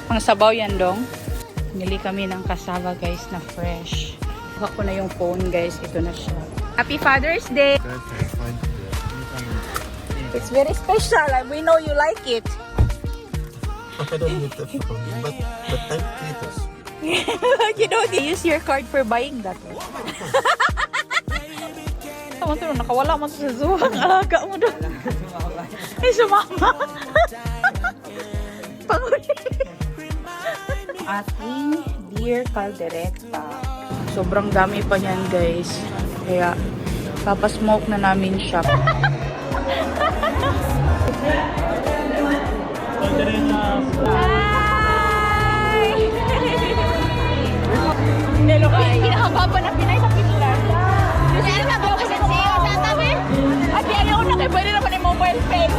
Pang sabaw yan dong. Nili kami ng cassava guys na fresh. Kuha ko na yung phone guys. Ito na siya. Happy Father's Day! It's very special and we know you like it. I don't need that phone, but I'm Titos. You don't use your card for buying that. Tama to, nakawala mo sa zoo. Ang alaga mo doon. Ay, sumama. Panguli. Ating beer caldereta. Sobrang dami pa niyan guys. Kaya papasmoke na namin siya. Hi! Hello guys. Kinahaba pa na Pinay sa Finland. Kasi ano ba kasi siya sa tabi? At ayaw na kay pwede naman yung mobile pen.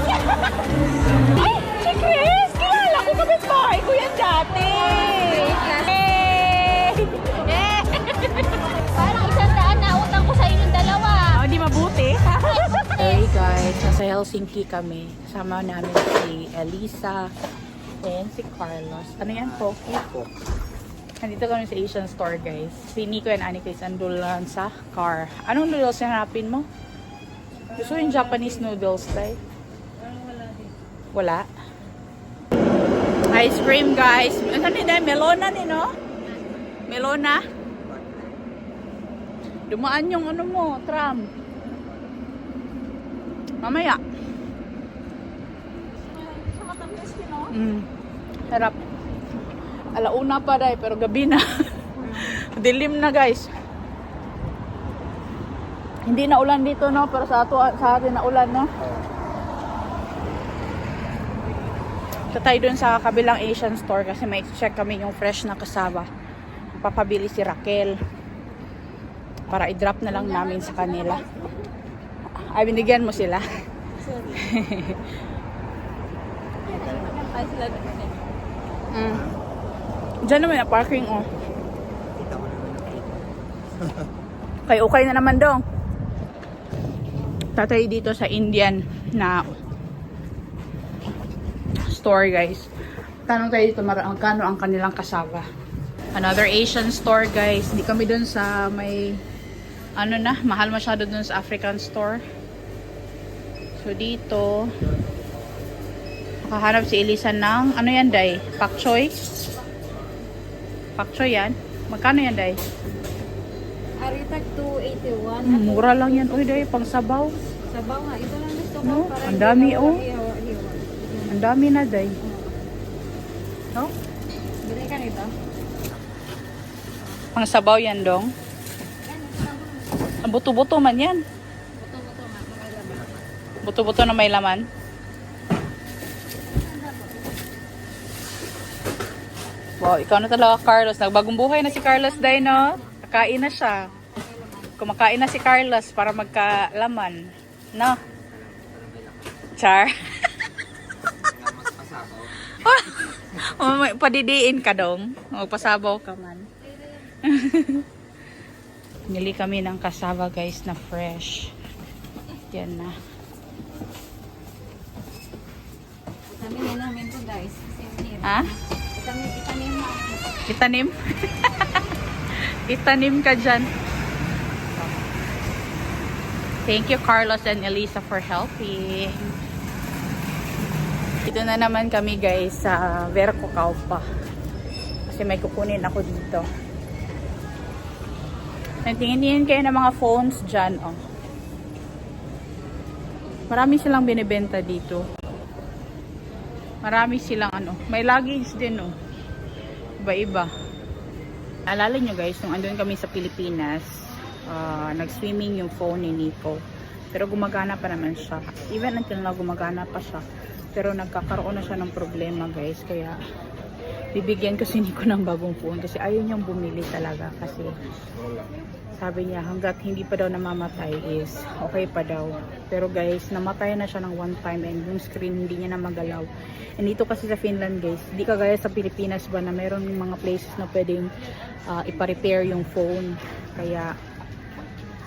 Ay, si Chris! Kilala ko kapitbahay ko yan dati. Parang 100 na utang ko sa inyong dalawa. Hindi mabuti. Hey guys, nasa Helsinki kami. Kasama namin si Elisa and si Carlos. Ano yan po? Nandito kami sa Asian store guys. Si Nico and Annie guys andulan sa car. Anong noodles yung hanapin mo? Gusto yung Japanese noodles tayo? Wala. Ice cream guys. Ano nila? Melona ni no? Melona? Dumaan yung ano mo, tram. Mamaya. Harap. Alauna pa dahil, pero gabi na. Dilim na guys. Hindi na ulan dito no, pero sa atin na ulan no. So tayo dun sa kabilang Asian store kasi may check kami yung fresh na cassava. Papabili si Raquel para i-drop na lang namin sa kanila. Ay, binigyan mo sila. Diyan naman na parking oh. Okay na naman dong. Tatay dito sa Indian na store guys. Tanong tayo dito magkano ang kanilang cassava. Another Asian store guys. Di kami dun sa may ano na, mahal masyado dun sa African store. So dito makahanap si Elisa ng ano yan day? Pak choy? Pak choy yan? Magkano yan day? Aritag 281. Mura lang yan. Uy day, pang sabaw. Sabaw nga. Ito lang gusto ko. No? Para Ang dami oh. hiwa. Ang dami na day. No? Bili ka nito? Pang sabaw yan dong. Ang buto-buto man yan. Buto-buto nga. May laman. Buto-buto na may laman. Wow, ikaw na talaga Carlos. Nagbagong buhay na si Carlos day no? Kakain na siya. Kumakain na si Carlos para magkalaman. No? Char? Padidiin ka dong. Magpasabaw ka man. Nili kami ng cassava guys na fresh. Yan na. Itamin na namin to guys. Ha? Itanim na. Itanim? Itanim ka dyan. Thank you Carlos and Elisa for helping. Dito na naman kami guys sa Verco Kaupa. Kasi may kukunin ako dito. Tingin kayo ng mga phones dyan. Oh. Marami silang binibenta dito. Marami silang ano. May luggage din oh. Iba-iba. Alala nyo guys, nung andun kami sa Pilipinas, nag-swimming yung phone ni Nico. Pero gumagana pa naman siya. Even until na gumagana pa siya. Pero nagkakaroon na siya ng problema guys. Kaya bibigyan ko si Nico ng bagong phone. Kasi ayaw niyang bumili talaga. Kasi sabi niya hanggat hindi pa daw namamatay is okay pa daw. Pero guys, namatay na siya ng one time and yung screen hindi niya na magalaw. And dito kasi sa Finland guys, di kagaya sa Pilipinas ba na meron mga places na pwedeng ipa-repair yung phone. Kaya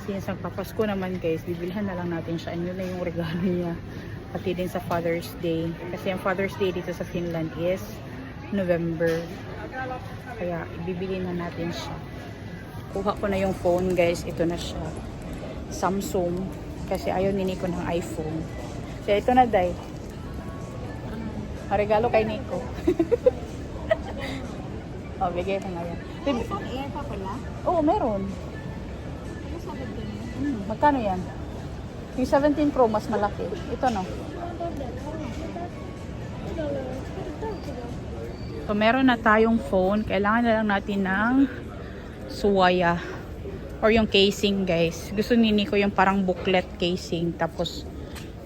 since nagpapasko naman guys, bibilhan na lang natin siya. And yun na yung regalo niya. Pati din sa Father's Day. Kasi ang Father's Day dito sa Finland is November. Kaya ibibili na natin siya. Kuha ko na yung phone guys. Ito na siya. Samsung. Kasi ayaw ni Nico ng iPhone. So ito na day. Regalo kay Nico. Oh, bigay na nga yan. Air pa pala? Oo, meron. Ano sabi ko niya? Magkano yan? Yung 17 Pro mas malaki. Ito no. So meron na tayong phone. Kailangan na lang natin ng suwaya. Or yung casing guys. Gusto ni Nico yung parang booklet casing. Tapos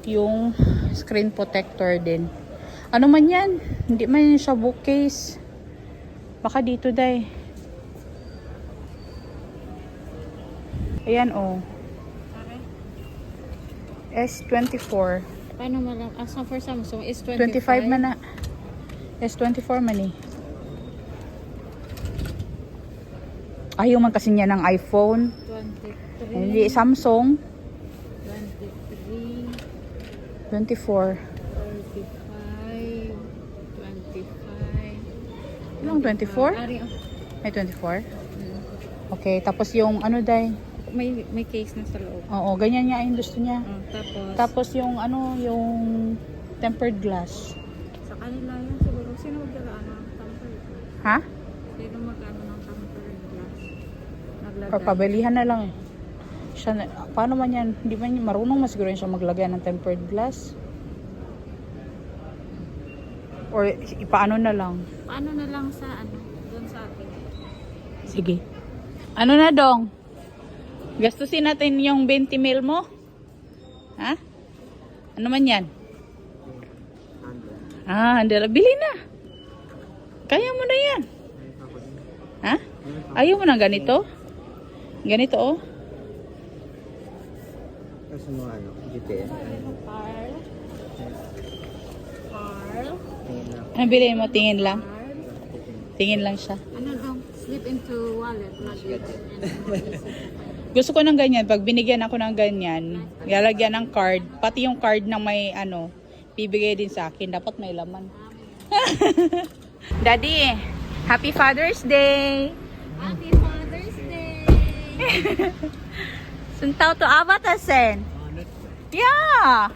yung screen protector din. Ano man yan? Hindi man yan siya bookcase. Baka dito day. Ayan oh. S24. Paano malang? Asa for Samsung is 25? 25 man na. S24 man eh. Ayaw man kasi niya ng iPhone. 23. Hindi, Samsung. 23. 24. 35. 25. Ilang 24? Ari, oh. May 24? Okay, tapos yung ano day? May case na sa loob. Oo, ganyan niya yung gusto niya. Tapos, Tapos yung ano, yung tempered glass. sa kanila yan siguro. Sino magdala ng tempered glass? Ha? Sino magano ng tempered glass? Naglagay. Or pabilihan na lang eh. Siya na, paano man yan? Hindi man marunong mas siguro siya maglagay ng tempered glass. Or ipaano na lang. Paano na lang sa ano? Doon sa atin. Sige. Ano na dong? Gastusin natin yung 20 mil mo? Ha? Ano man yan? Ah, andala. Bili na. Kaya mo na yan. Ha? Ayaw mo na ganito? Ganito oh. Kasi mo ano, GPS. Carl. Carl. Ano bilhin mo? Tingin lang? Tingin lang siya. Ano dong? Slip into wallet. Luggage. Gusto ko ng ganyan. Pag binigyan ako ng ganyan, lalagyan ng card. Pati yung card na may ano, bibigay din sa akin. Dapat may laman. Daddy, Happy Father's Day! Happy Father's Day! Suntaw to Avatasen. Yeah!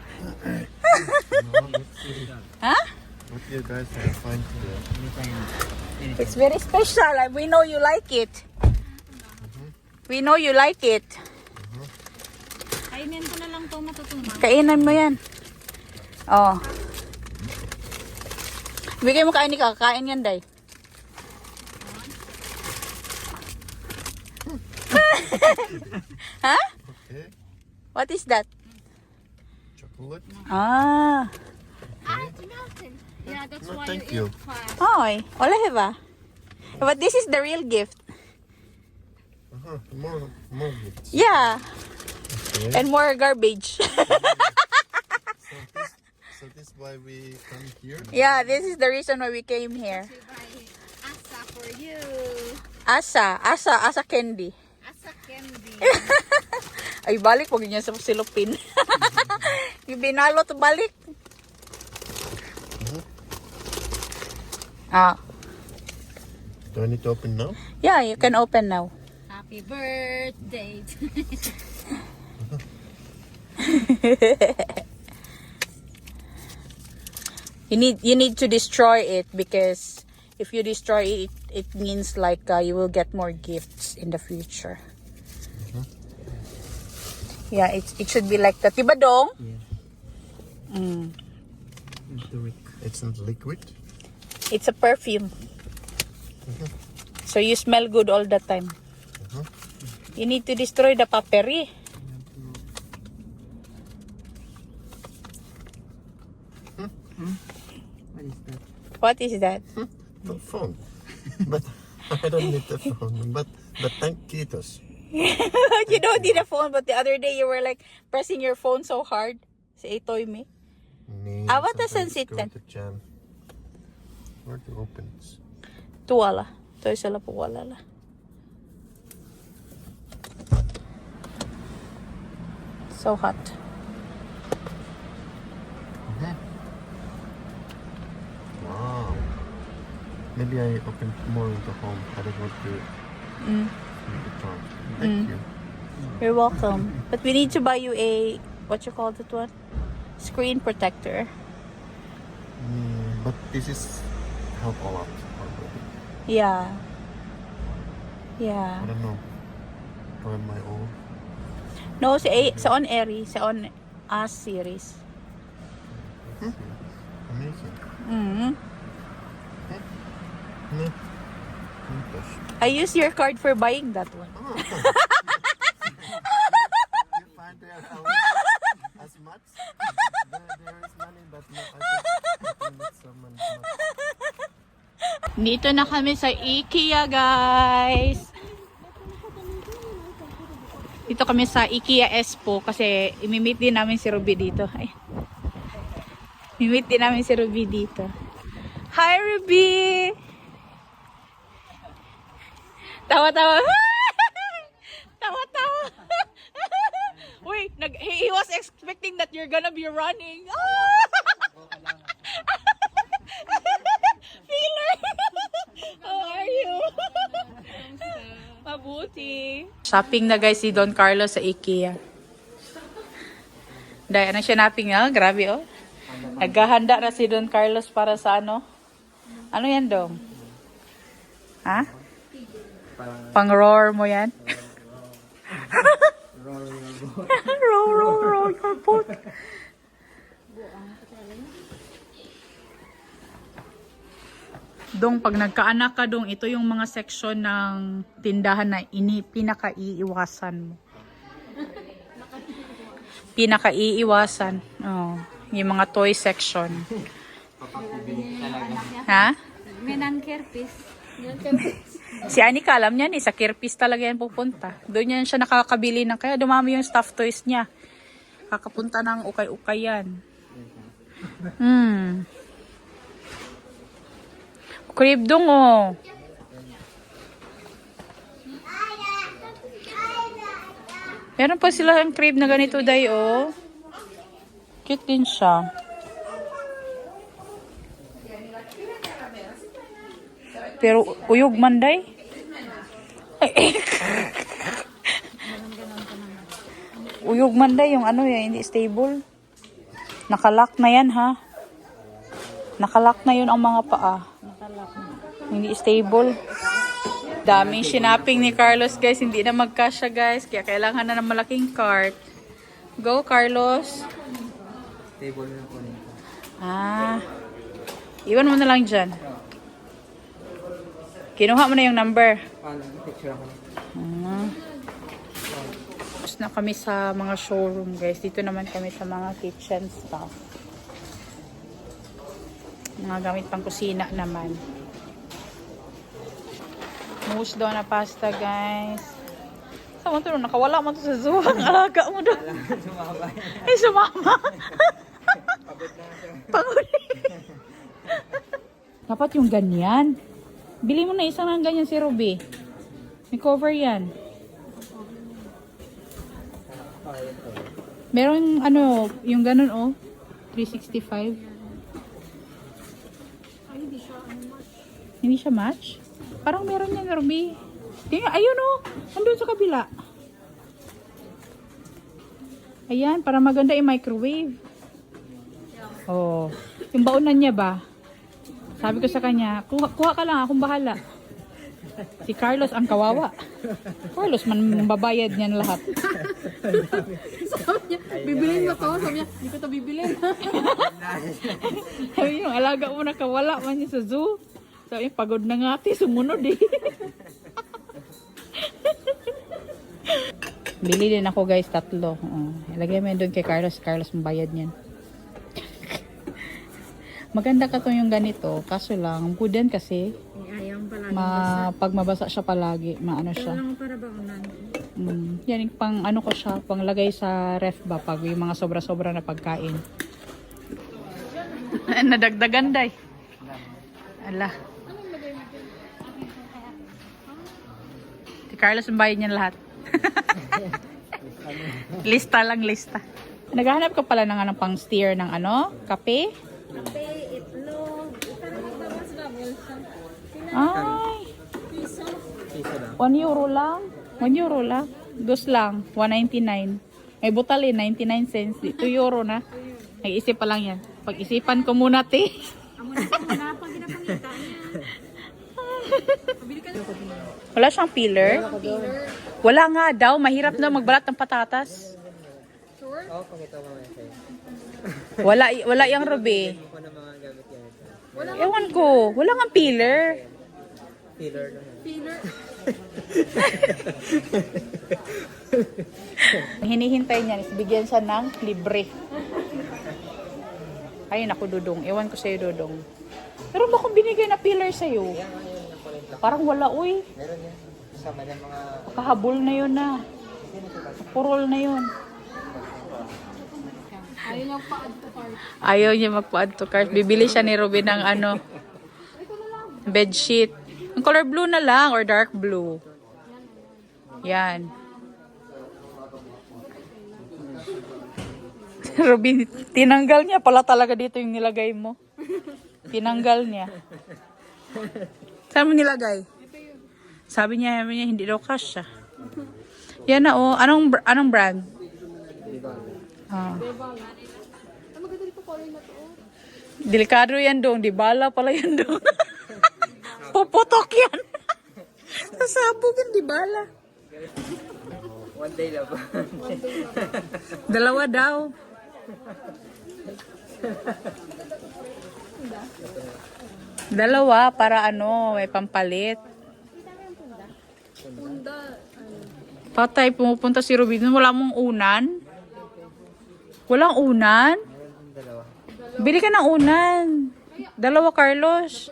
Huh? What do you guys find here? It's very special. We know you like it. We know you like it. Kainin ko na lang ito matutunan. Kainan mo yan. Oh. Bigay mo kain ni kakain yan, day. Huh? Okay. What is that? Chocolate. Ah. Yeah, that's No, why thank you you. eat fast. Oy. Wala ba? But this is the real gift. More gifts. Yeah. Okay. And more garbage. So this why we come here. Yeah, this is the reason why we came here. We buy asa for you. Asa candy. Asa candy. Ay, balik. Huwag niya sa silupin. Yung binalo to balik. Ah. Do I need to open now? Yeah, you can open now. Happy birthday. You need to destroy it because if you destroy it, it means like you will get more gifts in the future. Yeah, it should be like that. Diba dong? Yeah. Mm. It's not liquid. It's a perfume. So you smell good all the time. You need to destroy the papery. What is that? The phone. But I don't need the phone. But thank Kitos. You don't need a phone, but the other day you were like pressing your phone so hard. Si Itoy me. What does it sit then? Where to open this? Tuwala. Itoy sila po wala la. So hot. Wow. Maybe I open more into home. I don't want to Mm. leave the door. Thank you. You're welcome. But we need to buy you a, what you call that one? Screen protector. But this is help a lot already. Yeah. I Yeah. don't know. Or am I old? No, sa On Airy, sa On Us series. Amazing. Mm. No. Gosh. I use your card for buying that one. You find there as much? There is money, but no, I think not so much. Dito na kami sa IKEA, guys. Dito kami sa IKEA Expo kasi imimit din namin si Ruby dito. Ay. Imimit din namin si Ruby dito. Hi, Ruby! Tawa-tawa. Tawa-tawa. Uy, he was expecting that you're gonna be running. Feeler! How are you? Mabuti. Shopping na guys si Don Carlos sa IKEA. Dahil anong shopping nga? Grabe oh. Naghahanda na si Don Carlos para sa ano? Ano yan dong? Ha? Pang-roar mo yan? Roar your boat. Dong, pag nagkaanak ka dong, ito yung mga section ng tindahan na pinaka-iiwasan mo. Pinaka-iiwasan. Oh, yung mga toy section. Ha? May non-kerpis. Si Anika, alam niya sa Kirpis talaga yan pupunta. Doon yan siya nakakabili ng, kaya dumami yung stuffed toys niya. Kakapunta ng ukay-ukay yan. Crib dong oh. Meron pa sila ang crib na ganito day oh. Cute din siya. Pero uyog man day. Uyog man day yung ano yan, hindi stable. Nakalock na yan ha. Nakalock na yun ang mga paa. Hindi stable. Daming shopping ni Carlos guys. Hindi na magkasya guys. Kaya kailangan na ng malaking cart. Go Carlos. Table na po nito. Ah. Iwan mo na lang dyan. Kinuha mo na yung number. Picture ako. Tapos na kami sa mga showroom guys. Dito naman kami sa mga kitchen stuff. Mga gamit pang kusina naman. Mousse daw na pasta guys. Saan mo ito? Nakawala mo ito sa zoo. Ang alaga mo doon. Sumama. Ay, sumama. Pagod na siya. Pagod. Dapat yung ganyan. Bili mo na isang ng ganyan si Ruby. May cover yan. Meron ano, yung ganun oh. 365. Hindi siya match? Parang meron yan, Ruby. Tingnan, ayun oh. Andun sa kabila. Ayan, para maganda yung microwave. Oh. Yung baunan niya ba? Sabi ko sa kanya, kuha ka lang, akong bahala. Si Carlos ang kawawa. Carlos, man babayad niyan lahat. Sabi niya, bibilin mo to. Sabi niya, hindi ko to bibilin. Sabi yung alaga mo nakawala man niya sa zoo. Sabi niya, pagod na nga ati, sumunod eh. Bili din ako guys, 3. Ilagay mo yun doon kay Carlos. Carlos, mabayad niyan. Maganda ka to yung ganito. Kaso lang, wooden kasi. Ayaw palagi. Pag mabasa siya palagi, maano siya. Kailangan para ba unan? Yan yung pang ano ko siya, pang lagay sa ref ba pag yung mga sobra-sobra na pagkain. Nadagdagan day. Ala. Si Carlos ang bayad niya lahat. Lista lang, lista. Naghahanap ka pala ng pang steer ng kape? Kape, itlog. Itarang babas-babol siya. Ay, Piso lang. 1 euro lang. 1 euro lang. Dos lang. 1.99. May butali, 99 cents. 2 euro na. Nag-isip pa lang yan. Pag-isipan ko muna, te. Wala siyang peeler? Wala nga daw. Mahirap na magbalat ng patatas. Sure? Oo, pakita ko mamaya sa'yo. Wala yung Ruby. Ako na mga gamit yan. Ewan ko. Wala nga peeler. Filler lang. Feeler. Hinihintay niya is bigyan siya ng libre. Ay, naku, Dudong. Ewan ko sa'yo, Dudong. Pero ba kung binigay na peeler sa'yo? Yan nga yun, yung kulay black. Parang wala, uy. Meron yan. Kasama ng mga... Kahabol na yun na. Purol na yun. Ayaw niya pa-add to cart. Ayaw niya magpa-add to cart. Bibili siya ni Ruben ng ano, bedsheet. Yung color blue na lang or dark blue. Yan. Ruben, tinanggal niya pala talaga dito yung nilagay mo. Tinanggal niya. Saan mo nilagay? Sabi niya hindi daw kasya. Yan na oh. Anong brand? Ah. Ang maganda dito color na to. Oh. Delikado yan dong. Di bala pala yan dong. Puputok yan. Sasabog yan, di bala. One day lang ba? Dalawa daw. Dalawa para ano, may pampalit. Punda. Patay, pumupunta si Rubin. Wala mong unan? Walang unan? Meron din dalawa. Bili ka ng unan. Dalawa, Carlos.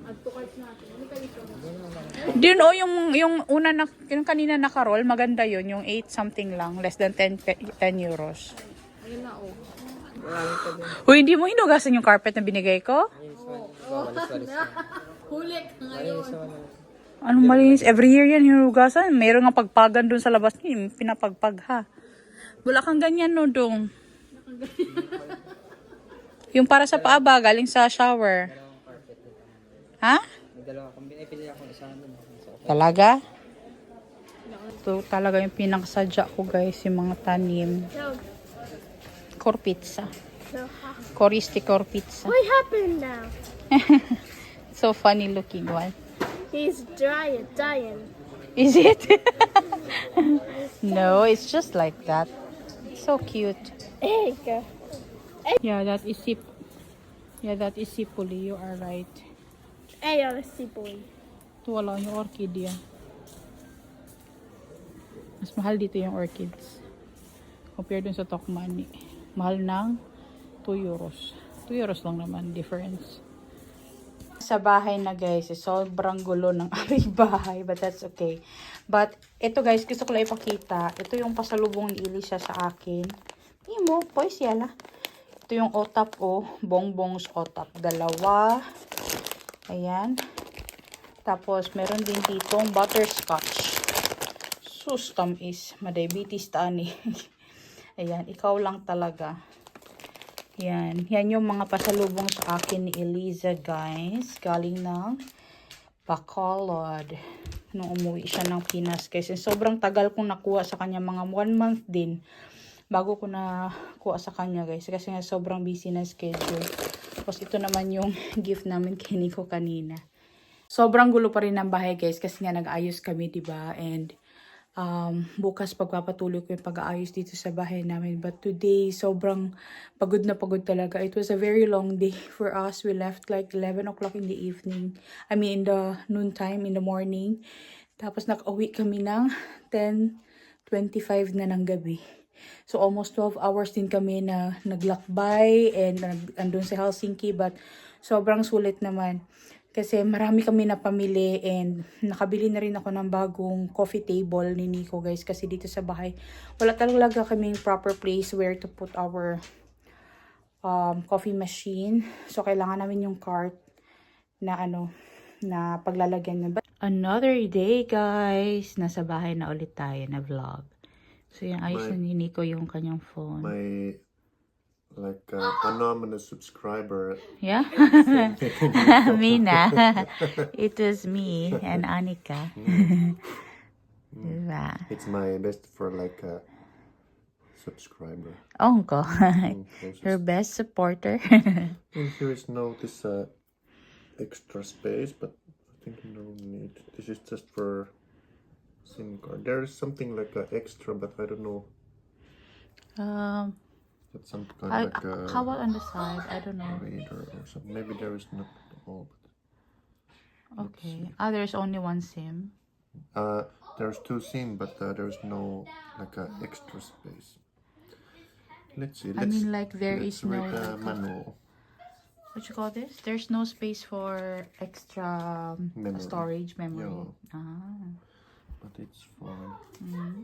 Add to cart natin. Ano kayo ito? Din oh, yung una na, yung kanina naka-roll, maganda yun. Yung 8 something lang. Less than 10 euros. Ayun na oh. Marami pa din. Uy, hindi mo hinugasan yung carpet na binigay ko? Malinis man. Walis-walis na. Huli ka ngayon. Malinis naman. Anong malinis? Every year yan hinugasan. Mayroon nga pagpagan dun sa labas niya. Pinapagpag ha. Wala kang ganyan no, dong. Yung para sa paa ba, galing sa shower. Dalawang carpet. Ha? May dalawa. Kung binipili akong isa naman. Talaga? Ito talaga yung pinakasadya ko guys, yung mga tanim. Corpizza. Coristi corpizza. What happened now? So funny looking one. He's dying. Is it? No, it's just like that. So cute. There you go. Yeah, that is Sipuli. You are right. Hey, honestly, boy. Ito wala yung orchidea. Mas mahal dito yung orchids. Compare dun sa Tokmani. Mahal ng 2 euros. 2 euros lang naman difference. Sa bahay na guys, sobrang gulo ng aming bahay. But that's okay. But ito guys, gusto ko lang ipakita. Ito yung pasalubong ni Elisha sa akin. Imo, pois yala. Ito yung otap o. Bongbongs otap. Dalawa. Ayan. Tapos, meron din ditong butterscotch. Sus, tamis. Madiabetes tani. Ayan, ikaw lang talaga. Yan. Yan yung mga pasalubong sa akin ni Eliza, guys. Galing ng Bacolod. Nung umuwi siya ng Pinas, guys. And sobrang tagal kong nakuha sa kanya. Mga 1 month din. Bago ko nakuha sa kanya, guys. Kasi nga sobrang busy na schedule. Tapos ito naman yung gift namin kay Nico kanina. Sobrang gulo pa rin ng bahay guys kasi nga nag-ayos kami, diba? And bukas pagpapatuloy ko yung pag-aayos dito sa bahay namin. But today, sobrang pagod na pagod talaga. It was a very long day for us. We left like 11 o'clock in the evening. I mean, in the noontime, in the morning. Tapos nag-uwi kami ng 10:25 na ng gabi. So, almost 12 hours din kami na naglakbay and andun sa Helsinki. But, sobrang sulit naman. Kasi marami kami na pamili and nakabili na rin ako ng bagong coffee table ni Nico guys. Kasi dito sa bahay, wala talaga kaming proper place where to put our coffee machine. So, kailangan namin yung cart na na paglalagyan niya. Another day guys. Nasa bahay na ulit tayo na vlog. So, yan, ayos na ni Nico yung kanyang phone. My like anonymous subscriber. Yeah? Mina. It was me and Anika. Diba? It's my best for like a subscriber. Oh, ko. Closest. Your best supporter. And here is no this extra space, but I think no need. This is just for SIM card. There is something like extra, but I don't know. That's some kind of like How about on the side? I don't know. reader or something. Maybe there is not all. Okay. There's only one SIM. There's two SIM, but there's no like extra space. Let's see. I mean, like there let's is no read the manual. what you call this? There's no space for extra Memory. storage memory. Yeah. But it's fine.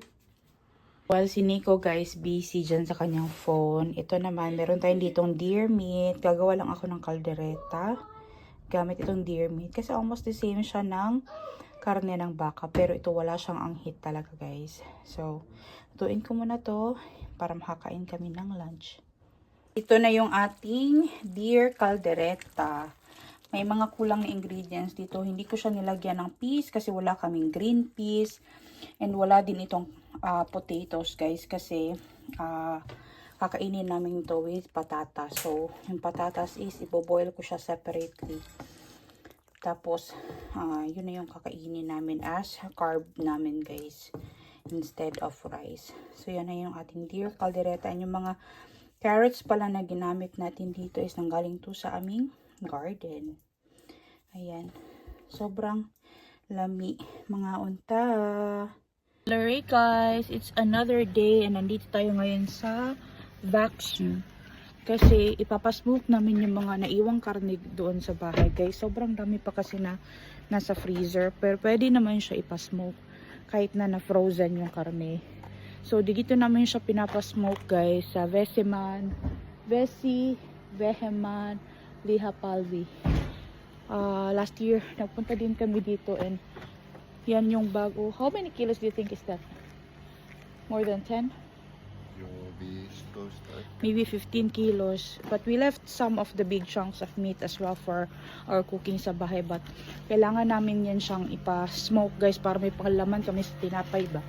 While si Nico guys busy dyan sa kanyang phone, ito naman meron tayong ditong deer meat. Gagawa lang ako ng kaldereta gamit itong deer meat kasi almost the same siya ng karne ng baka, pero ito wala siyang anghit talaga guys. So lutuin ko muna to para makakain kami ng lunch. Ito na yung ating deer caldereta. May mga kulang na ingredients dito. Hindi ko siya nilagyan ng peas kasi wala kaming green peas. And wala din itong potatoes guys kasi kakainin namin ito with patatas. So yung patatas is iboboil ko siya separately. Tapos yun na yung kakainin namin as carb namin guys instead of rice. So yan na yung ating deer caldereta. And yung mga carrots pala na ginamit natin dito is nanggaling to sa aming garden. Ayan. Sobrang lami mga unta. Alright guys, it's another day and nandito tayo ngayon sa vacuum. Kasi ipapasmoke namin yung mga naiwang karne doon sa bahay guys. Sobrang dami pa kasi na nasa freezer. Pero pwede naman siya ipasmoke kahit na na-frozen yung karne. So, dito namin siya pinapasmoke guys sa Veseman, Veheman, Lihapalvi. Last year, nagpunta din kami dito and yan yung bago. How many kilos do you think is that? More than 10? You'll be close to Maybe 15 kilos. But we left some of the big chunks of meat as well for our cooking sa bahay. But kailangan namin yan siyang ipa-smoke guys para may panglaman kami sa tinapay ba.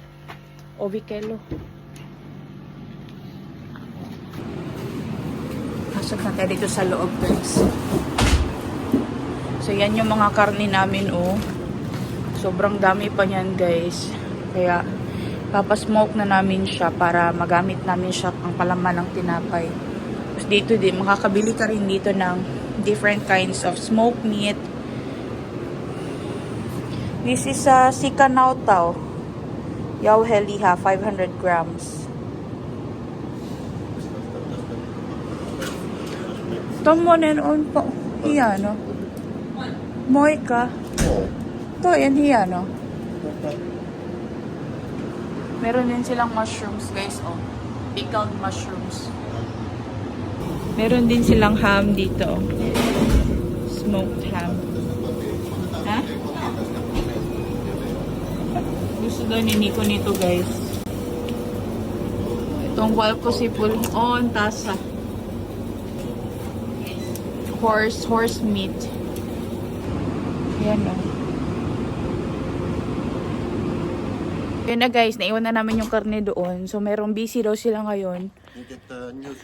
Ovikelo. Pasok na tayo dito sa loob guys. So yan yung mga karne namin oh. Sobrang dami pa niyan guys. Kaya papasmoke na namin siya para magamit namin siya pang palaman ng tinapay. Tapos dito din, makakabili ka rin dito ng different kinds of smoked meat. This is a Sikanautaw. Yauheliha, 500 grams. Tomonen on po. Hiya, no? Moika. To, yan hiya, no? Meron din silang mushrooms, guys, oh. Pickled mushrooms. Meron din silang ham dito, oh. Smoked ham. Ha? Gusto daw ni Nico nito guys. Itong walposipul on tasa. Horse meat. Yan o. Yan na guys, naiwan na namin yung karne doon. So merong busy daw sila ngayon. You get new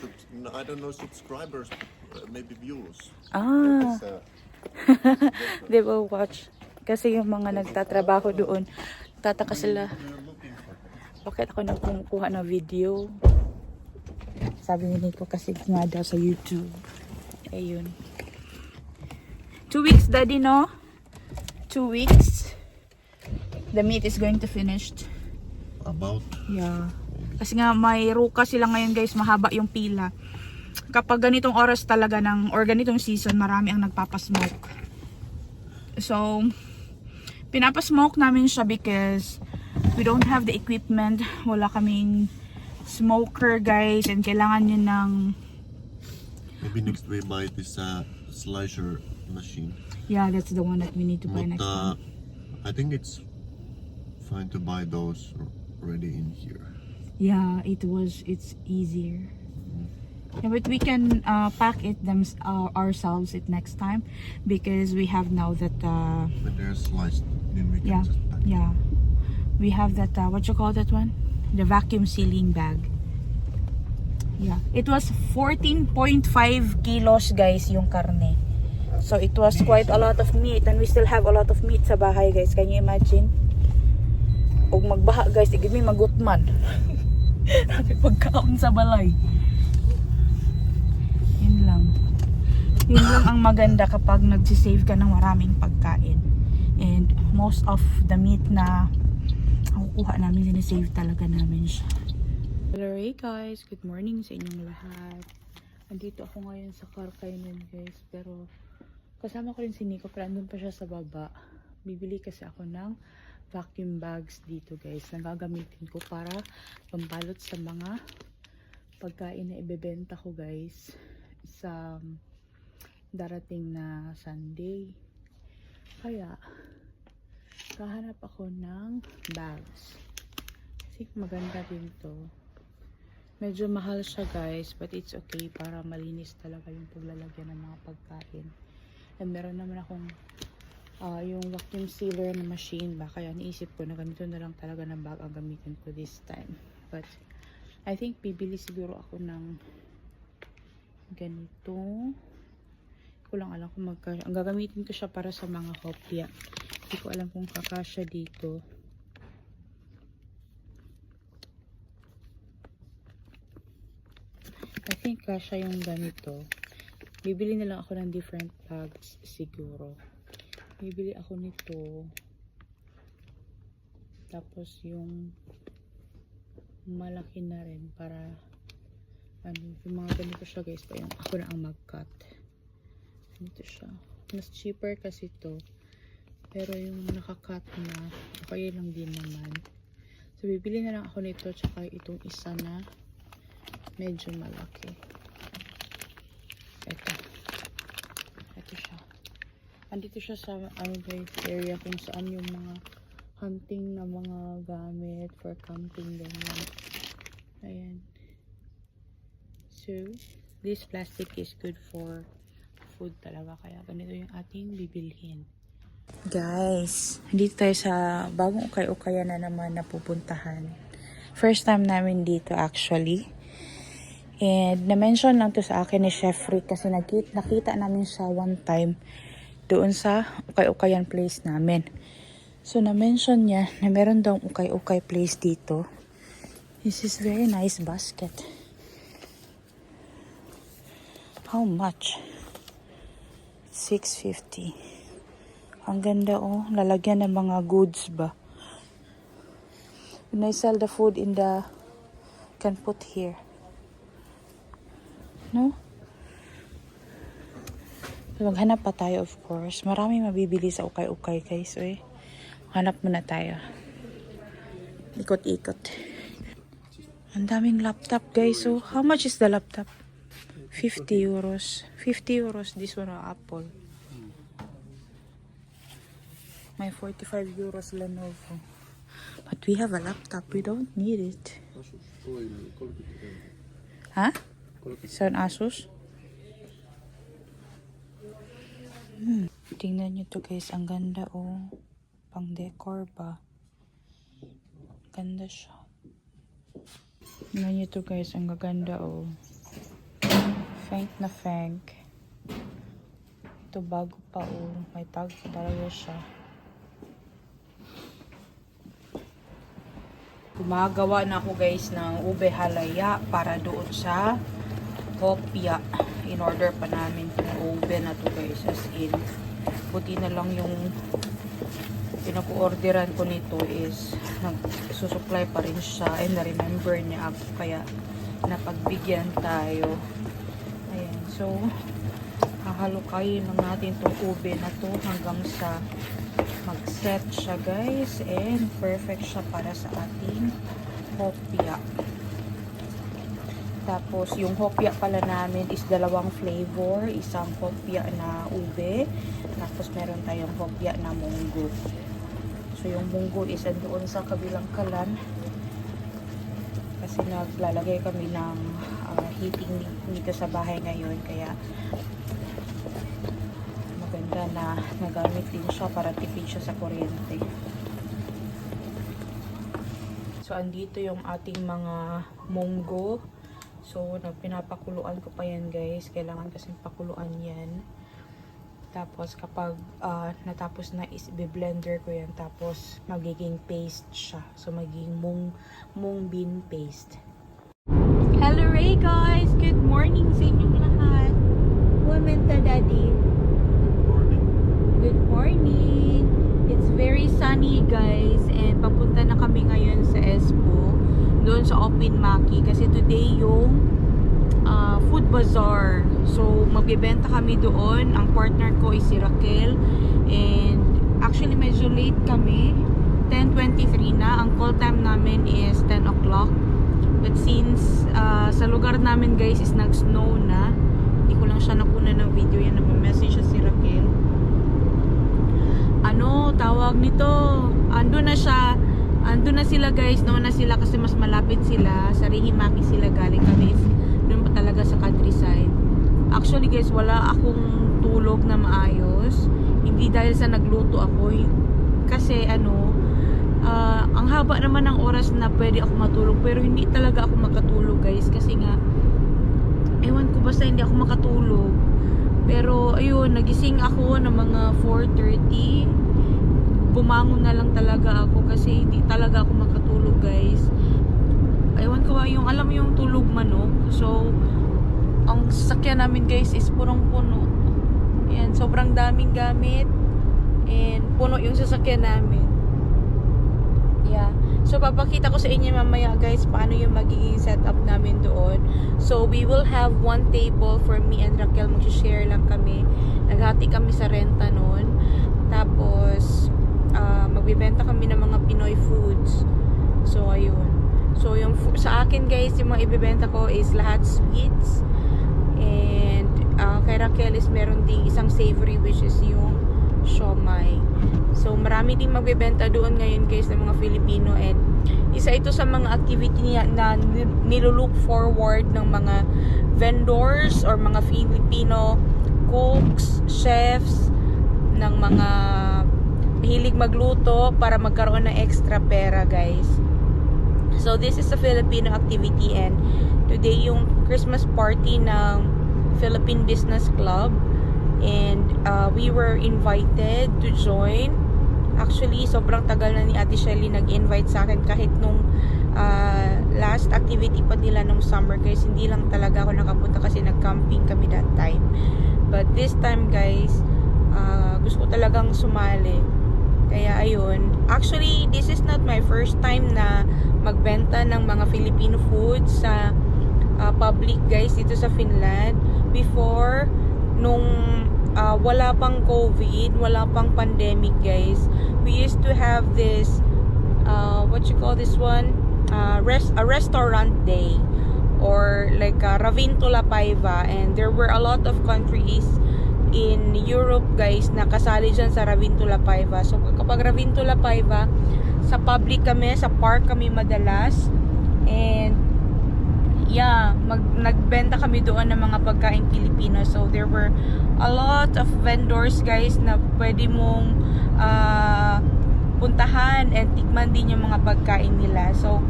I don't know subscribers, maybe views. They will watch. Kasi yung mga nagtatrabaho doon, tataka sila. Bakit ako nagkumukuha ng video? Sabi ni Nico kasi nga daw sa YouTube. Ayun. 2 weeks, Daddy, no? 2 weeks. The meat is going to finish. About? Yeah. Kasi nga may ruka sila ngayon guys, mahaba yung pila. Kapag ganitong oras talaga or ganitong season, marami ang nagpapasmoke. So, pinapasmoke namin siya because we don't have the equipment. Wala kaming smoker guys and kailangan yun ng Maybe next we buy this slicer machine. yeah, that's the one that we need to buy But next time. I think it's fine to buy those already in here. Yeah, it's easier. Yeah, but we can pack it ourselves it next time because we have now that But they're sliced, then we can yeah, just pack. yeah, we have that what you call that one, the vacuum sealing bag. Yeah, it was 14.5 kilos guys yung karne, so it was quite a lot of meat, and we still have a lot of meat sa bahay guys. Can you imagine? Og magbaha guys, igid mi magutman. Sabi pagkaon sa balay. Yun lang ang maganda kapag nagsisave ka ng maraming pagkain, and most of the meat na nakukuha namin, sinisave talaga namin siya. Hello guys, good morning sa inyong lahat. Andito ako ngayon sa car kainan guys, pero kasama ko rin si Nico, pero andun pa siya sa baba. Bibili kasi ako ng vacuum bags dito guys, na gagamitin ko para pambalot sa mga pagkain na ibebenta ko guys sa darating na Sunday. Kaya kahanap ako ng bags kasi maganda din to. Medyo mahal siya guys, but it's okay para malinis talaga yung paglalagyan ng mga pagkain. And meron naman akong yung vacuum sealer na machine ba, kaya naisip ko na ganito na lang talaga ng bag ang gamitin ko this time. But I think bibili siguro ako ng ganito. Ko lang alam kung ang gagamitin ko siya para sa mga hopya. Hindi ko alam kung kakasya dito. I think kasya yung ganito. Bibili na lang ako ng different bags siguro. Bibili ako nito. Tapos yung malaki na rin para yung mga ganito siya guys, pa yung ako na ang mag-cut. Ganito siya. Mas cheaper kasi to. Pero yung naka-cut na, okay lang din naman. So bibili na lang ako nito, tsaka itong isa na medyo malaki. Ito siya. Andito siya sa guys, area kung saan yung mga hunting na mga gamit for camping ganyan. Ayan. So this plastic is good for food talaga, kaya ganito yung ating bibilhin. Guys, dito tayo sa bagong ukay-ukayan na naman na pupuntahan. First time namin dito actually. And na-mention lang to sa akin ni Chef Rick kasi nakita namin siya one time doon sa ukay-ukayan place namin. So na-mention niya na meron daw ukay-ukay place dito. This is very nice basket. How much? $6.50. Ang ganda oh, lalagyan ng mga goods ba. When I sell the food in the can put here. No? So, maghanap pa tayo of course. Marami mabibili sa ukay-ukay guys. Eh. Hanap muna tayo. Ikot-ikot. Ang daming laptop guys. So, how much is the laptop? 50 euros. 50 euros. This one Apple. May 45 euros Lenovo. But we have a laptop. We don't need it. Huh? So, an Asus? Tingnan nyo to guys. Ang ganda oh. Pang decor ba? Ganda siya. Tingnan nyo to guys. Ang gaganda oh. Faint na fank. Ito bago pa oh. May tag talaga siya. Gumagawa na ako guys ng ube halaya para doon sa hopya. In order pa namin itong ube na to guys. As in, buti na lang yung pinag-orderan ko nito is nagsusupply pa rin siya. And na-remember niya ako. Kaya napagbigyan tayo. Ayan. So, hahalukayin lang natin itong ube na to hanggang sa mag-set siya guys. And perfect siya para sa ating hopya. Tapos, yung hopya pala namin is dalawang flavor. Isang hopya na ube. Tapos, meron tayong hopya na munggo. So, yung munggo is doon sa kabilang kalan. Kasi naglalagay kami ng heating dito sa bahay ngayon. Kaya maganda na nagamit din siya para tipid siya sa kuryente. So, andito yung ating mga munggo. So, pinapakuluan ko pa yan guys. Kailangan kasing pakuluan yan. Tapos, kapag natapos na i-blender ko yan. Tapos, magiging paste siya. So, magiging mung bean paste. Hello Ray guys! Good morning sa inyong lahat. Women to daddy. Good morning! It's very sunny guys. And papunta na kami ngayon sa Espo. Doon sa Open Maki kasi today yung food bazaar. So magbebenta kami doon. Ang partner ko is si Raquel, and actually medyo late kami, 10:23 na. Ang call time namin is 10 o'clock, but since sa lugar namin guys is nag-snow na, hindi ko lang siya nakuna ng video. Yan, nag-message siya si Raquel. Ano tawag nito, ando na sila guys, naman na sila kasi mas malapit sila sa Rihimaki sila galing, kami doon pa talaga sa countryside. Actually guys, wala akong tulog na maayos, hindi dahil sa nagluto ako, kasi ang haba naman ng oras na pwede ako matulog, pero hindi talaga ako makatulog guys, kasi nga ewan ko, basta hindi ako makatulog. Pero ayun, nagising ako ng mga 4:30. Bumangon na lang talaga ako kasi hindi talaga ako makatulog guys. Ewan ko ba, yung alam mo yung tulog manok. So ang sasakyan namin guys is punong-puno. Ayan, sobrang daming gamit and puno yung sasakyan namin. Yeah. So papakita ko sa inyo mamaya guys paano yung magiging setup namin doon. So we will have one table for me and Raquel, mag-share lang kami. Naghati kami sa renta noon. Tapos magbibenta kami ng mga Pinoy foods. So ayun. So yung sa akin guys, yung mga ibebenta ko is lahat sweets. And kay Raquel is meron ding isang savory, which is yung siomai. So marami ding magbebenta doon ngayon guys ng mga Filipino, and isa ito sa mga activity na nilulook forward ng mga vendors or mga Filipino cooks, chefs, ng mga hilig magluto para magkaroon ng extra pera guys. So this is a Filipino activity, and today yung Christmas party ng Philippine Business Club, and we were invited to join. Actually sobrang tagal na ni Ate Shelly nag-invite sa akin, kahit nung last activity pa nila nung summer guys, hindi lang talaga ako nakapunta kasi nag-camping kami that time. But this time guys, gusto ko talagang sumali. Kaya ayun, actually this is not my first time na magbenta ng mga Filipino food sa public guys dito sa Finland. Before, nung wala pang COVID, wala pang pandemic guys, we used to have this what you call this one, a restaurant day, or like Ravintula Paiva, and there were a lot of countries in Europe guys na kasali dyan sa Ravintula Paiva. So kapag Ravintula Paiva, sa public kami, sa park kami madalas, and yeah, nagbenta kami doon ng mga pagkain Pilipino. So there were a lot of vendors guys na pwede mong puntahan and tikman din yung mga pagkain nila. So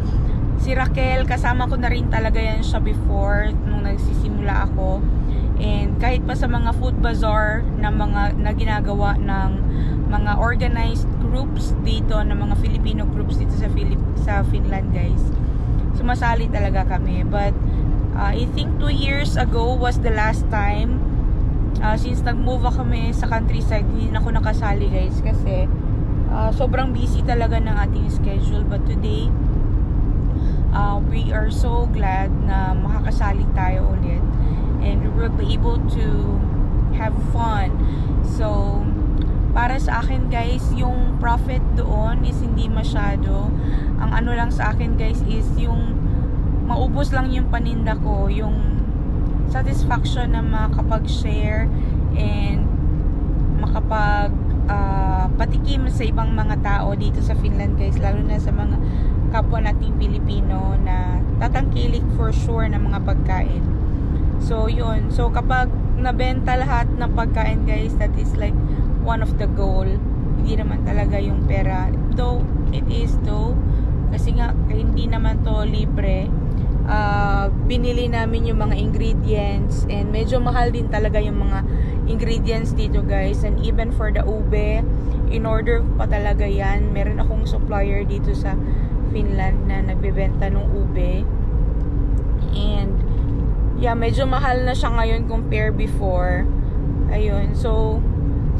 si Raquel, kasama ko na rin talaga yan siya before nung nagsisimula ako. And kahit pa sa mga food bazaar na ginagawa ng mga organized groups dito, ng mga Filipino groups dito sa Finland guys, sumasali talaga kami. But I think 2 years ago was the last time, since nag-move kami sa countryside, hindi na ako nakasali guys kasi sobrang busy talaga ng ating schedule. But today we are so glad na makakasali tayo ulit, and we will be able to have fun. So para sa akin guys, yung profit doon is hindi masyado. Ang ano lang sa akin guys is yung maubos lang yung paninda ko, yung satisfaction na makapag-share and makapag patikim sa ibang mga tao dito sa Finland guys, lalo na sa mga kapwa nating Pilipino na tatangkilik for sure ng mga pagkain. So, yun. So, kapag nabenta lahat ng pagkain, guys, that is like one of the goal. Hindi naman talaga yung pera. Though, it is though. Kasi nga, hindi naman to libre. Binili namin yung mga ingredients. And medyo mahal din talaga yung mga ingredients dito, guys. And even for the ube, in order pa talaga yan. Meron akong supplier dito sa Finland na nagbebenta ng ube. And yeah, medyo mahal na siya ngayon compare before. Ayun. So,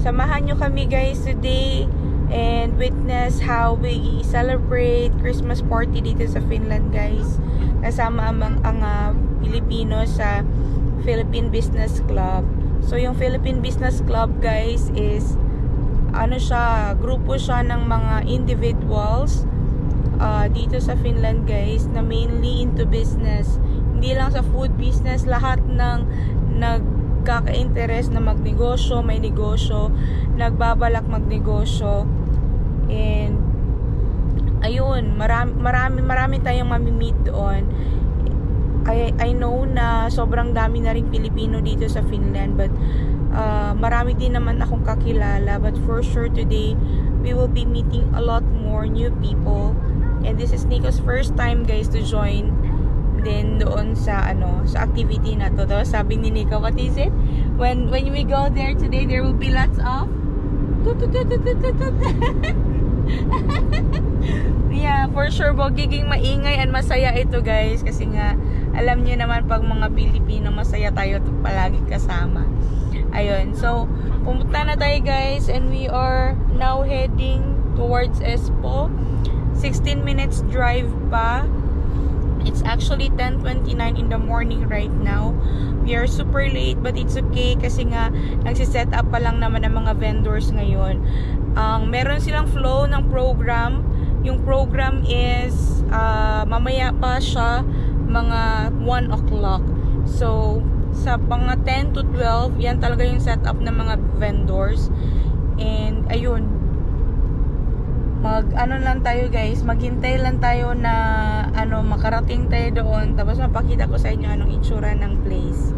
samahan nyo kami guys today and witness how we celebrate Christmas party dito sa Finland, guys. Kasama ang Pilipino sa Philippine Business Club. So, yung Philippine Business Club, guys, is ano siya, grupo siya ng mga individuals dito sa Finland, guys, na mainly into business. Hindi lang sa food business, lahat ng nagkaka-interest na magnegosyo, may negosyo, nagbabalak magnegosyo. And ayun, marami tayong mamimit doon. I know na sobrang dami na ring Pilipino dito sa Finland, but marami din naman akong kakilala. But for sure today, we will be meeting a lot more new people. And this is Nico's first time, guys, to join din doon sa sa activity na to. Tapos sabi ni Nico, what is it? When we go there today, there will be lots of yeah, for sure magiging maingay and masaya ito, guys, kasi nga alam niyo naman pag mga Pilipino masaya tayo palagi kasama. Ayun, so pumunta na tayo, guys, and we are now heading towards Espoo. 16 minutes drive pa. It's actually 10:29 in the morning right now. We are super late, but it's okay kasi nga nagsiset up pa lang naman ang mga vendors ngayon. Meron silang flow ng program. Yung program is mamaya pa siya mga 1 o'clock. So, sa mga 10 to 12, yan talaga yung setup ng mga vendors. And ayun, lang tayo, guys, maghintay lang tayo na makarating tayo doon, tapos mapakita ko sa inyo anong itsura ng place.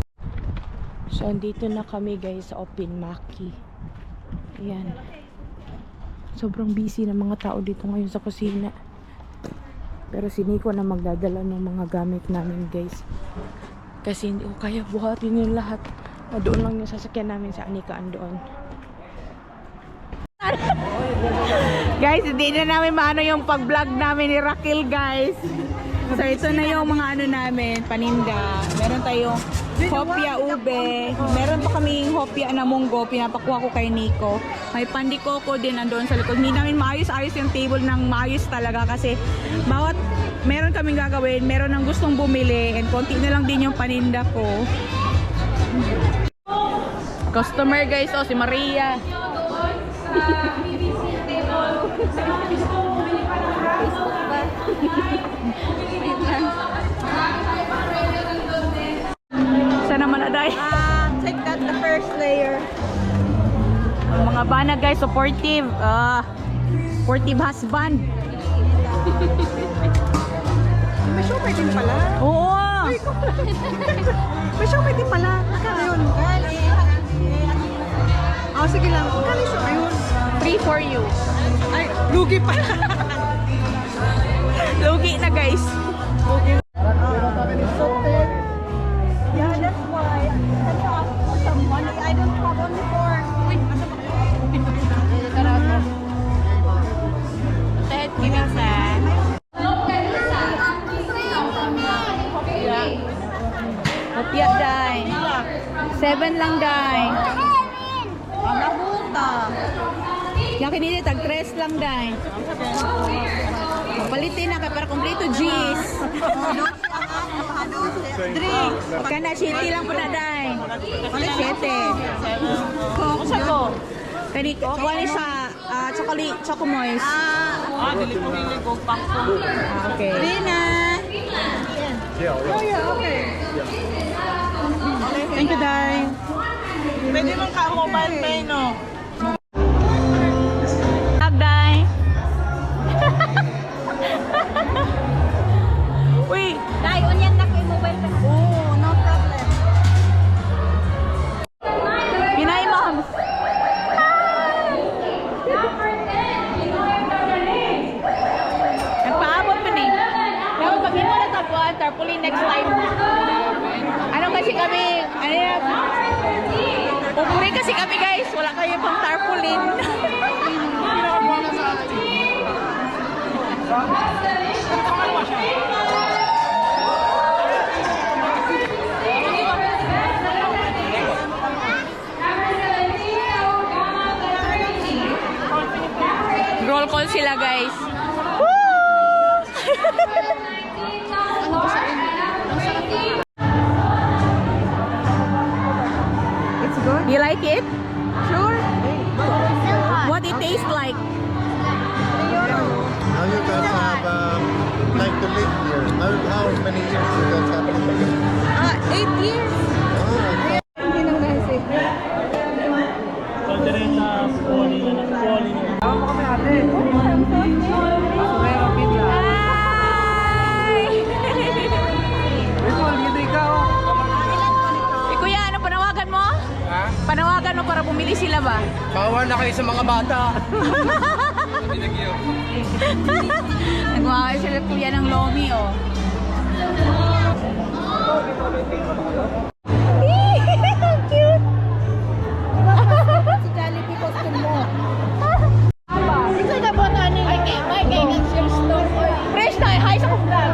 So andito na kami, guys, sa Open Maki. Ayan, sobrang busy ng mga tao dito ngayon sa kusina, pero si Nico na magdadala ng mga gamit namin, guys, kasi hindi ko kaya buhatin yung lahat. Doon lang yung sasakyan namin, sa Anika andoon. Guys, hindi na namin maano yung pag-vlog namin ni Raquel, guys. So ito na yung mga namin, paninda. Meron tayong hopya ube. Meron pa kaming hopya na munggo, pinapakuha ko kay Nico. May pandikoko din nandoon sa likod. Hindi namin maayos-ayos yung table ng maayos talaga kasi bawat meron kaming gagawin, meron ng gustong bumili, and konti na lang din yung paninda ko. Customer, guys, si Maria. Saan naman aday? Check that, the first layer. Ang mga bana, guys, supportive. Supportive husband. May show din pala. Oo. May show din pala. Magkano yun? Sige lang. Magkano yung show yun? 3 for you. Ay, lugi pa. Lugi na, guys. Yeah, that's why. Can you ask for some money? I don't have only for... Wait, ano ba? Kahit minsan. Hopya, day. 7 lang, day. Ang nabuta. Yung kinili, tag 3 lang, day. Palitin na ka para kompleto G's. Ka na, 7 lang po na, day. 7. Kusa ko. Kani, kuha ni sa chocolate, chocomoist. Dili ko hili ko pa. Okay. Rina. Okay. Thank you, Day. Pwede mong ka-mobile pay, no? Day. Uy. Dai, onyan na kay mobile pa. Oh, no problem. kasi kami guys, wala kayo pang tarpaulin. Roll call sila guys. It's good. You like it? Sure. What it tastes like? Now you guys have like to live here. How many years you guys have lived here? 8 years. Oh, Hindi nang nasi. Eh, kuya, ano panawagan mo? Ha? Panawagan mo para bumili sila ba? Bawal na kayo sa mga bata. Nagmahal sila kuya ng lomi, oh. Cute! Si Jollibee costume mo. Ito na ba na may kay Fresh na, hi sa kuflan.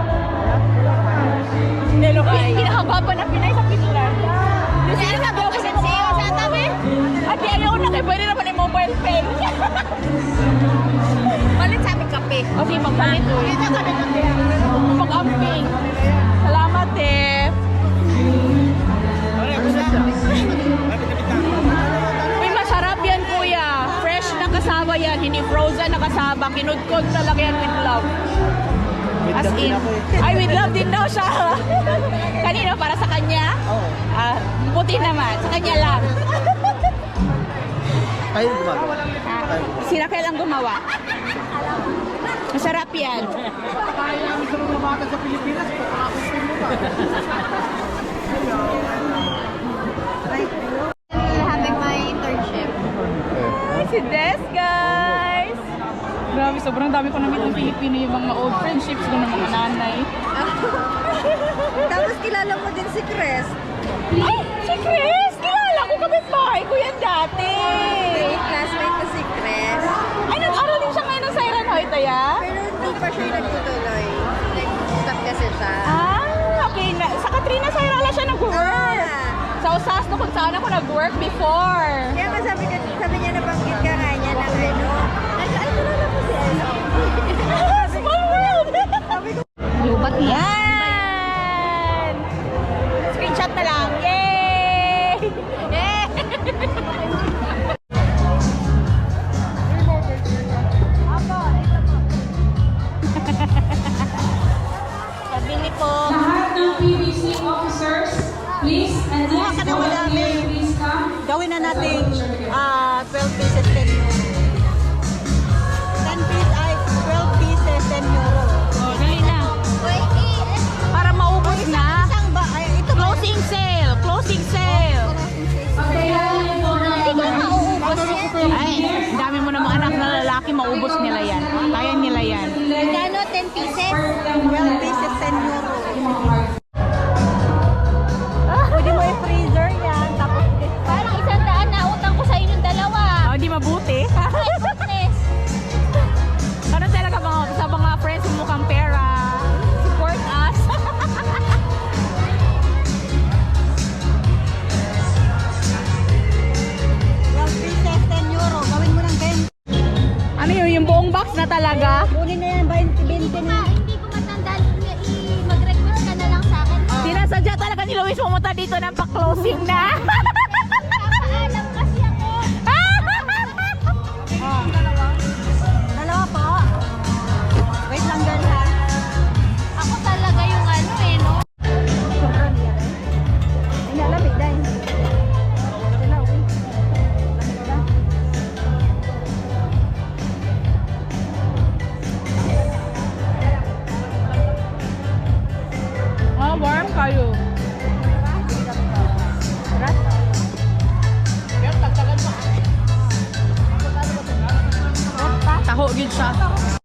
Nelo kay. Pinahaba pa na Pinay sa Pinlan. Kasi yung sabi ako sa siyo sa tabi. At ayaw na kayo, pwede naman yung mobile pen. Malit sa aming kape. O sige, pagpalit. Kita kami kape. Pag-amping. Salamat, eh. Uy, masarap yan, kuya. Fresh na kasaba yan, hindi frozen na kasaba. Kinudkod talaga yan with love. As in. Ay, with love din daw siya. Kanina, para sa kanya? Oo. Puti naman. Sa kanya lang. Kayo gumagawa. Si Raquel ang gumawa. Masarap yan. Having my internship. Si Des, guys! Grabe, sobrang dami ko na-meet ng Pilipino, yung mga old friendships ko ng mga nanay. Tapos kilala mo din si Chris. Ay! Si Chris! Kilala ko, kapitbahay ko yan dati! Classmate ko si Chris. Ay, nag-aral din siya ngayon ng Siren Hoytaya? Pero hindi pa siya nagtutuloy. Nag-stop kasi siya. Okay. Sa Katrina Sairala siya nag-work. Sa Osasco kung saan ako nag-work before. Kaya nga sabi niya nabanggit ka nga niya ng ano. Ay, kilala ko si ano. Small world! Lubat niya. Yan! Screenshot na lang. Yay! Yay! Pabili po. Lahat ng PBC officers, please, and next ka na wala, volunteer, babe. please come. Gawin na natin 12 pieces 10 euro. 10 pieces ay 12 pieces 10 euro. Oh, dali na. Para maubos na. Isang ba? Ay, ito ba? Closing sale! Closing sale! Pagkailangan po na Hindi ko mauubos yan. Ay, dami mo namang anak na lalaki, maubos nila yan. Kaya nila yan. Magkano? 10 pieces? 12 pieces 10 euro. Pwede mo i-freezer yan. Tapos Parang 100 na utang ko sa inyong dalawa. Oh, di mabuti. Goodness. Ano talaga sa mga friends mo mukhang pera? Support us. 12 pieces 10 euro. Gawin mo ng 20. Ano yun, yung buong box na talaga? Kunin na yan, 20 na. Hindi ko matandaan. Mag-request ka na lang sa akin. Sinasadya talaga ni Luis pumunta dito ng pa-closing na. Paalam kasi ako. Dalawa po. Wait lang girl ha. Ako talaga yung ano eh, no? Sobrang niya rin. Ay, nalamig dahil. Sila, uwi. Warm kayo. Taho gid siya.